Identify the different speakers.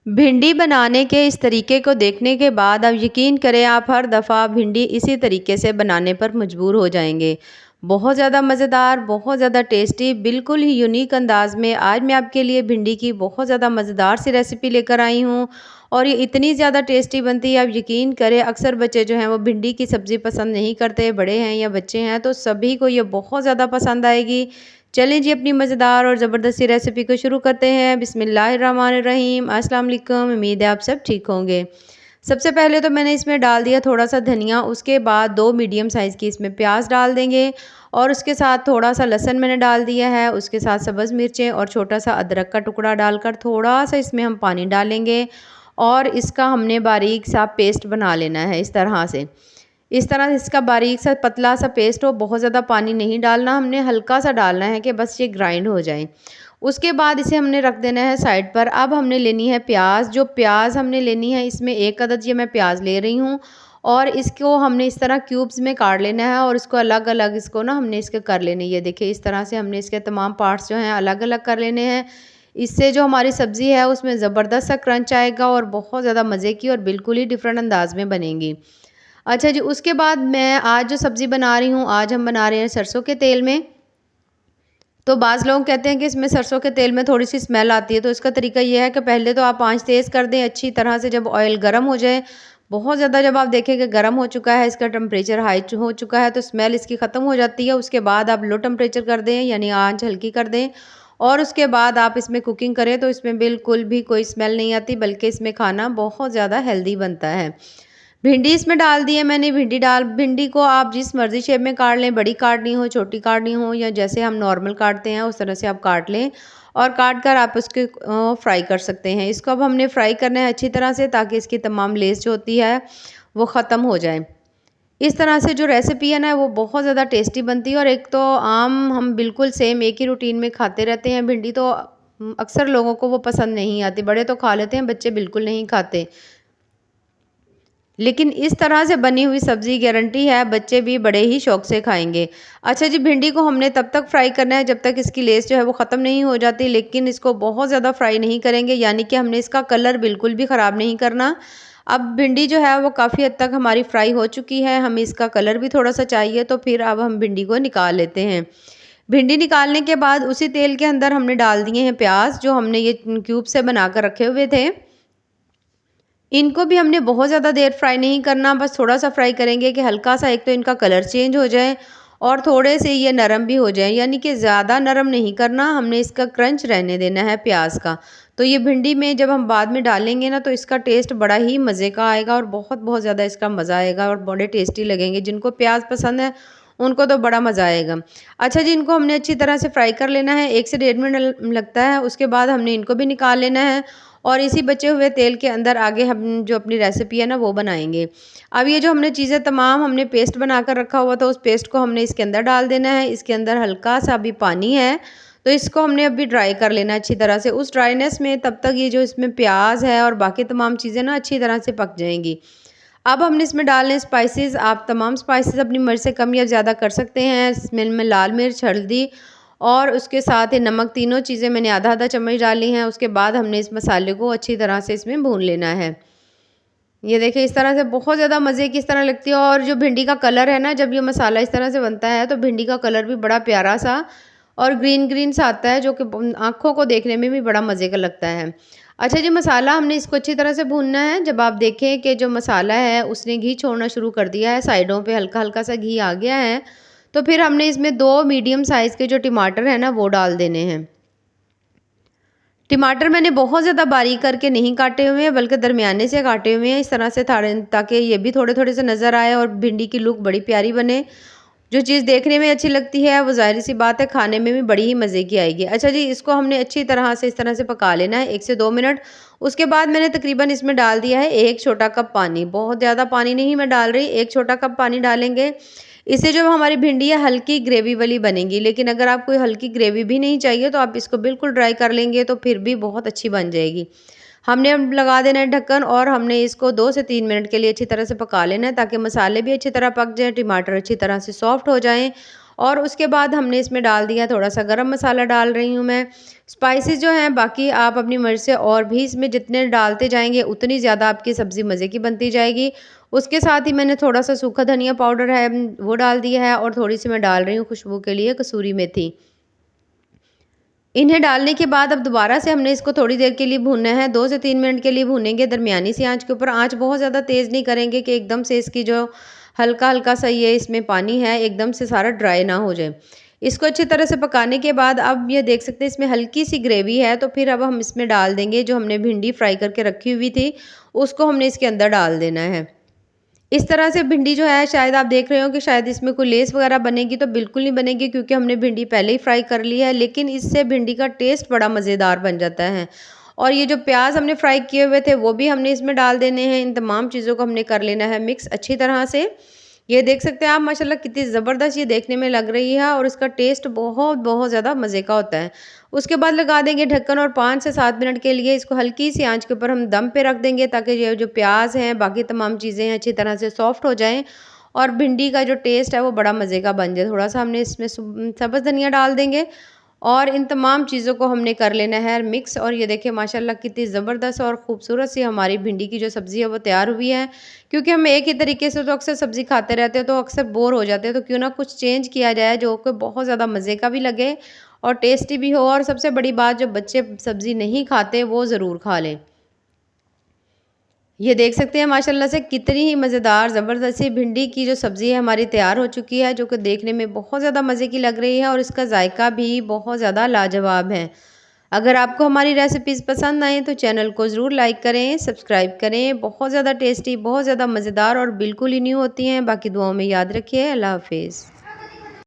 Speaker 1: भिंडी बनाने के इस तरीके को देखने के बाद अब यकीन करें आप हर दफ़ा भिंडी इसी तरीके से बनाने पर मजबूर हो जाएंगे। बहुत ज़्यादा मज़ेदार, बहुत ज़्यादा टेस्टी, बिल्कुल ही यूनिक अंदाज में आज मैं आपके लिए भिंडी की बहुत ज़्यादा मज़ेदार सी रेसिपी लेकर आई हूँ। और ये इतनी ज़्यादा टेस्टी बनती है, आप यकीन करें अक्सर बच्चे जो हैं वो भिंडी की सब्ज़ी पसंद नहीं करते, बड़े हैं या बच्चे हैं, तो सभी को ये बहुत ज़्यादा पसंद आएगी। चलें जी, अपनी मज़ेदार और ज़बरदस्ती रेसिपी को शुरू करते हैं। बिस्मिल्लाहिर्रहमानिर्रहीम। अस्सलाम वालेकुम। उम्मीद है आप सब ठीक होंगे। सबसे पहले तो मैंने इसमें डाल दिया थोड़ा सा धनिया, उसके बाद 2 मीडियम साइज़ की इसमें प्याज डाल देंगे और उसके साथ थोड़ा सा लहसुन मैंने डाल दिया है, उसके साथ सब्ज़ मिर्चें और छोटा सा अदरक का टुकड़ा डालकर थोड़ा सा इसमें हम पानी डालेंगे और इसका हमने बारीक सा पेस्ट बना लेना है इस तरह इसका बारीक सा पतला सा पेस्ट हो। बहुत ज़्यादा पानी नहीं डालना, हमने हल्का सा डालना है कि बस ये ग्राइंड हो जाए। उसके बाद इसे हमने रख देना है साइड पर। अब हमने लेनी है प्याज। जो प्याज हमने लेनी है, इसमें 1 अदद ये मैं प्याज ले रही हूँ और इसको हमने इस तरह क्यूब्स में काट लेना है और इसको अलग-अलग इसको ना हमने इसके कर लेने। ये देखिए इस तरह से हमने इसके तमाम पार्ट्स जो हैं अलग-अलग कर लेने हैं। इससे जो हमारी सब्ज़ी है उसमें ज़बरदस्त सा क्रंच आएगा और बहुत ज़्यादा मज़े की और बिल्कुल ही डिफरेंट अंदाज में बनेगी। अच्छा जी, उसके बाद मैं आज जो सब्ज़ी बना रही हूँ, आज हम बना रहे हैं सरसों के तेल में। तो बाज़ लोग कहते हैं कि इसमें सरसों के तेल में थोड़ी-सी स्मेल आती है, तो इसका तरीका ये है कि पहले तो आप आँच तेज़ कर दें अच्छी तरह से। जब ऑयल गरम हो जाए, बहुत ज़्यादा जब आप देखें कि गरम हो चुका है, इसका टेम्परेचर हाई हो चुका है, तो स्मेल इसकी ख़त्म हो जाती है। उसके बाद आप लो टेम्परेचर कर दें, यानी आँच हल्की कर दें और उसके बाद आप इसमें कुकिंग करें तो इसमें बिल्कुल भी कोई स्मेल नहीं आती, बल्कि इसमें खाना बहुत ज़्यादा हेल्दी बनता है। भिंडी इसमें डाल दी है मैंने। भिंडी को आप जिस मर्ज़ी शेप में काट लें, बड़ी काटनी हो, छोटी काटनी हो या जैसे हम नॉर्मल काटते हैं उस तरह से आप काट लें और काट कर आप उसके फ्राई कर सकते हैं। इसको अब हमने फ्राई करना है अच्छी तरह से, ताकि इसकी तमाम लेस जो होती है वो ख़त्म हो जाए। इस तरह से जो रेसिपी है ना वो बहुत ज़्यादा टेस्टी बनती है। और एक तो आम हम बिल्कुल सेम एक ही रूटीन में खाते रहते हैं भिंडी, तो अक्सर लोगों को वो पसंद नहीं आती। बड़े तो खा लेते हैं, बच्चे बिल्कुल नहीं खाते। लेकिन इस तरह से बनी हुई सब्ज़ी गारंटी है बच्चे भी बड़े ही शौक से खाएंगे। अच्छा जी, भिंडी को हमने तब तक फ्राई करना है जब तक इसकी लेस जो है वो ख़त्म नहीं हो जाती, लेकिन इसको बहुत ज़्यादा फ्राई नहीं करेंगे, यानी कि हमने इसका कलर बिल्कुल भी ख़राब नहीं करना। अब भिंडी जो है वो काफ़ी हद तक हमारी फ्राई हो चुकी है, हमें इसका कलर भी थोड़ा सा चाहिए, तो फिर अब हम भिंडी को निकाल लेते हैं। भिंडी निकालने के बाद उसी तेल के अंदर हमने डाल दिए हैं प्याज, जो हमने ये क्यूब से बना कर रखे हुए थे। इनको भी हमने बहुत ज़्यादा देर फ्राई नहीं करना, बस थोड़ा-सा फ्राई करेंगे कि हल्का-सा एक तो इनका कलर चेंज हो जाए और थोड़े से ये नरम भी हो जाएँ, यानी कि ज़्यादा नरम नहीं करना, हमने इसका क्रंच रहने देना है प्याज़ का। तो ये भिंडी में जब हम बाद में डालेंगे ना, तो इसका टेस्ट बड़ा ही मज़े का आएगा और बहुत-बहुत ज़्यादा इसका मज़ा आएगा और बड़े टेस्टी लगेंगे। जिनको प्याज़ पसंद है, उनको तो बड़ा मज़ा आएगा। अच्छा जी, इनको हमने अच्छी तरह से फ्राई कर लेना है, 1 से डेढ़ मिनट लगता है। उसके बाद हमने इनको भी निकाल लेना है और इसी बचे हुए तेल के अंदर आगे हम जो अपनी रेसिपी है ना वो बनाएंगे। अब ये जो हमने चीज़ें तमाम हमने पेस्ट बना कर रखा हुआ था, उस पेस्ट को हमने इसके अंदर डाल देना है। इसके अंदर हल्का सा अभी पानी है, तो इसको हमने अभी ड्राई कर लेना है अच्छी तरह से। उस ड्राइनेस में तब तक ये जो इसमें प्याज है और बाकी तमाम चीज़ें ना अच्छी तरह से पक जाएंगी। अब हमने इसमें डालने हैं स्पाइसेस। आप तमाम स्पाइसेस अपनी मर्ज़ी से कम या ज़्यादा कर सकते हैं। इसमें मैं लाल मिर्च, हल्दी और उसके साथ ही नमक, तीनों चीज़ें मैंने आधा-आधा चम्मच डाली हैं। उसके बाद हमने इस मसाले को अच्छी तरह से इसमें भून लेना है। ये देखिए इस तरह से बहुत ज़्यादा मज़े की इस तरह लगती है। और जो भिंडी का कलर है ना, जब ये मसाला इस तरह से बनता है तो भिंडी का कलर भी बड़ा प्यारा सा और ग्रीन ग्रीन सा आता है, जो कि आँखों को देखने में भी बड़ा मज़े का लगता है। अच्छा जी, मसाला हमने इसको अच्छी तरह से भूनना है। जब आप देखें कि जो मसाला है उसने घी छोड़ना शुरू कर दिया है, साइडों पे हल्का-हल्का सा घी आ गया है, तो फिर हमने इसमें 2 मीडियम साइज़ के जो टमाटर हैं ना वो डाल देने हैं। टमाटर मैंने बहुत ज़्यादा बारीक करके नहीं काटे हुए हैं, बल्कि दरमियाने से काटे हुए हैं, इस तरह से ताकि ये भी थोड़े-थोड़े से नज़र आए और भिंडी की लुक बड़ी प्यारी बने। जो चीज़ देखने में अच्छी लगती है वो ज़ाहिर-सी बात है खाने में भी बड़ी ही मज़े की आएगी। अच्छा जी, इसको हमने अच्छी तरह से इस तरह से पका लेना है 1 से 2 मिनट। उसके बाद मैंने तकरीबन इसमें डाल दिया है 1 छोटा कप पानी। बहुत ज़्यादा पानी नहीं मैं डाल रही, 1 छोटा कप पानी डालेंगे। इससे जो हमारी भिंडी है हल्की ग्रेवी वाली बनेगी। लेकिन अगर आपको हल्की ग्रेवी भी नहीं चाहिए तो आप इसको बिल्कुल ड्राई कर लेंगे तो फिर भी बहुत अच्छी बन जाएगी। हमने अब लगा देना है ढक्कन और हमने इसको 2 से 3 मिनट के लिए अच्छी तरह से पका लेना है, ताकि मसाले भी अच्छी तरह पक जाएँ, टमाटर अच्छी तरह से सॉफ्ट हो जाएँ और उसके बाद हमने इसमें डाल दिया थोड़ा सा गरम मसाला डाल रही हूँ मैं। स्पाइसेस जो हैं बाकी आप अपनी मर्ज़ी से और भी इसमें जितने डालते जाएंगे उतनी ज़्यादा आपकी सब्ज़ी मज़े की बनती जाएगी। उसके साथ ही मैंने थोड़ा सा सूखा धनिया पाउडर है वो डाल दिया है और थोड़ी सी मैं डाल रही हूँ खुशबू के लिए कसूरी मेथी। इन्हें डालने के बाद अब दोबारा से हमने इसको थोड़ी देर के लिए भूनना है, 2 से 3 मिनट के लिए भूनेंगे दरमियानी सी आँच के ऊपर। आँच बहुत ज़्यादा तेज़ नहीं करेंगे कि एकदम से इसकी जो हल्का-हल्का सा ये इसमें पानी है एकदम से सारा ड्राई ना हो जाए। इसको अच्छी तरह से पकाने के बाद अब ये देख सकते हैं इसमें हल्की सी ग्रेवी है, तो फिर अब हम इसमें डाल देंगे जो हमने भिंडी फ्राई करके रखी हुई थी, उसको हमने इसके अंदर डाल देना है। इस तरह से भिंडी जो है शायद आप देख रहे हो कि शायद इसमें कोई लेस वगैरह बनेगी, तो बिल्कुल नहीं बनेगी क्योंकि हमने भिंडी पहले ही फ्राई कर ली है, लेकिन इससे भिंडी का टेस्ट बड़ा मज़ेदार बन जाता है। और ये जो प्याज हमने फ्राई किए हुए थे वो भी हमने इसमें डाल देने हैं। इन तमाम चीज़ों को हमने कर लेना है मिक्स अच्छी तरह से। ये देख सकते हैं आप माशाल्लाह कितनी ज़बरदस्त ये देखने में लग रही है और इसका टेस्ट बहुत बहुत ज़्यादा मज़े का होता है। उसके बाद लगा देंगे ढक्कन और 5 से 7 मिनट के लिए इसको हल्की सी आंच के ऊपर हम दम पे रख देंगे ताकि ये जो प्याज हैं बाकी तमाम चीज़ें हैं अच्छी तरह से सॉफ्ट हो जाएँ और भिंडी का जो टेस्ट है वो बड़ा मज़े का बन जाए। थोड़ा-सा हमने इसमें सब्ज़ धनिया डाल देंगे और इन तमाम चीज़ों को हमने कर लेना है मिक्स। और ये देखिए माशाल्लाह कितनी ज़बरदस्त और ख़ूबसूरत सी हमारी भिंडी की जो सब्ज़ी है वो तैयार हुई है। क्योंकि हम एक ही तरीके से तो अक्सर सब्ज़ी खाते रहते हैं तो अक्सर बोर हो जाते हैं, तो क्यों ना कुछ चेंज किया जाए जो कि बहुत ज़्यादा मज़े का भी लगे और टेस्टी भी हो, और सबसे बड़ी बात जो बच्चे सब्ज़ी नहीं खाते वो ज़रूर खा लें। ये देख सकते हैं माशाल्लाह से कितनी ही मज़ेदार ज़बरदस्त सी भिंडी की जो सब्ज़ी है हमारी तैयार हो चुकी है, जो कि देखने में बहुत ज़्यादा मज़े की लग रही है और इसका जायका भी बहुत ज़्यादा लाजवाब है। अगर आपको हमारी रेसिपीज़ पसंद आएँ तो चैनल को ज़रूर लाइक करें, सब्सक्राइब करें। बहुत ज़्यादा टेस्टी, बहुत ज़्यादा मज़ेदार और बिल्कुल ही न्यू होती हैं। बाकी दुआओं में याद रखिए। अल्लाह हाफ़िज़।